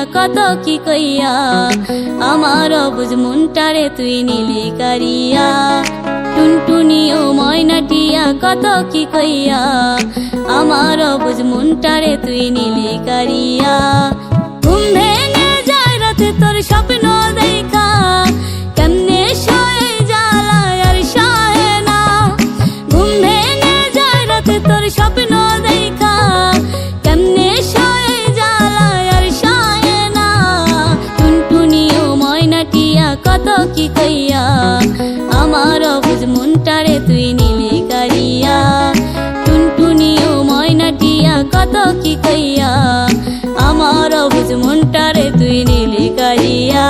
কত কি কইয়া আমার অবুঝ মনটারে তুই নিলি কারিয়া টুনটুনি ও ময়নাটিয়া কত কি কইয়া আমার অবুঝ মনটারে তুই নিলি কারিয়া ঘুম ভেঙে যায় রাতে তোর স্বপ্ন দেখা কেমনে শোয়ে জ্বালা আর সহে না ঘুম ভেঙে যায় রাতে তোর স্বপ্ন দেখা কেমনে শোয়ে জ্বালা আর সহে না টুনটুনি ও ময়নাটিয়া কত কি কইয়া আমার অবুঝ মনটারে তুই নিলি কারিয়া টুনটুনি ও ময়নাটিয়া কত কি কইয়া আমার অবুঝ মনটারে তুই নিলি কারিয়া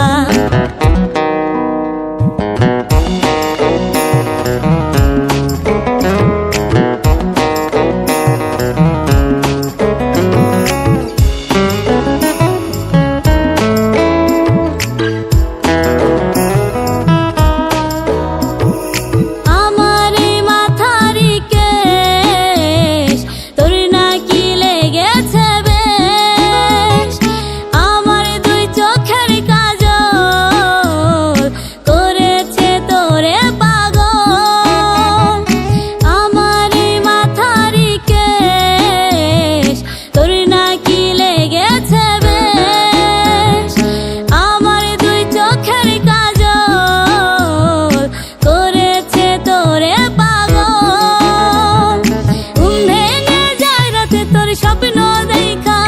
স্বপ্ন দেখা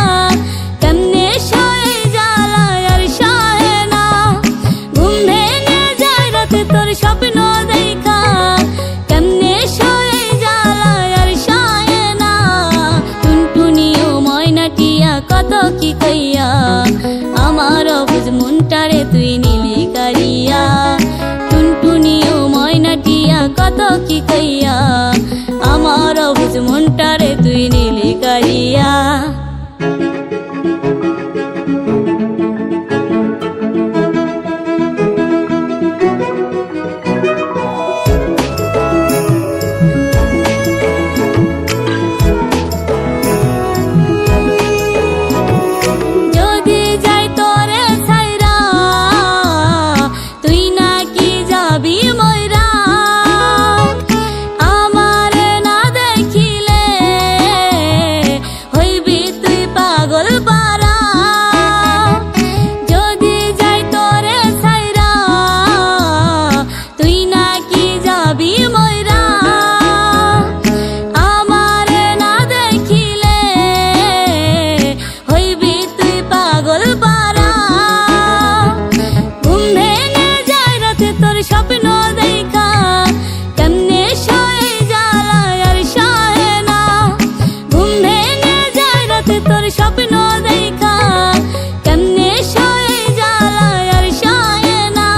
কেমনে শোয়ে জ্বালা আর সহে না ঘুম ভেঙে যায় রাতে তোর স্বপ্ন দেখা কেমনে শোয়ে জ্বালা আর সহে না টুনটুনি ও ময়নাটিয়া কত কি কইয়া আমার অবুঝ মনটারে তুই নিলি কারিয়া টুনটুনি ও ময়নাটিয়া কত কি কইয়া আমার অবুঝ মনটারে তুই নিলি কারিয়া যদি যাই তোরে ছাইরা তুই নাকি যাবি ময়রা আমারে না দেখিলে হইবি তুই পাগল পারা যদি যাই তোরে ছাইরা তুই নাকি যাবি ময়রা আমারে না দেখিলে হইবি তুই পাগল পারা ঘুম ভেঙে যায় রাতে তোর স্বপ্ন দেখা কেমনে শোয়ে জ্বালা আর সহে না ঘুম ভেঙে যায় রাতে তোর স্বপ্ন দেখা কেমনে শোয়ে জ্বালা আর সহে না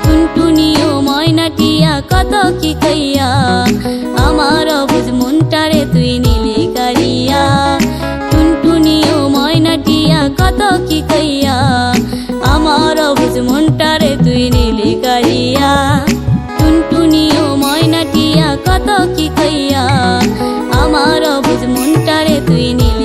টুনটুনি ও ময়নাটিয়া কত কি কইয়া আমার অবুঝ মনটারে তুই নিলি কারিয়া টুনটুনি ও ময়নাটিয়া কত কি কইয়া আমার অবুঝ মনটারে তুই নিলি কারিয়া টুনটুনি ও ময়নাটিয়া কত কি কইয়া আমার অবুঝ মনটারে তুই নিলি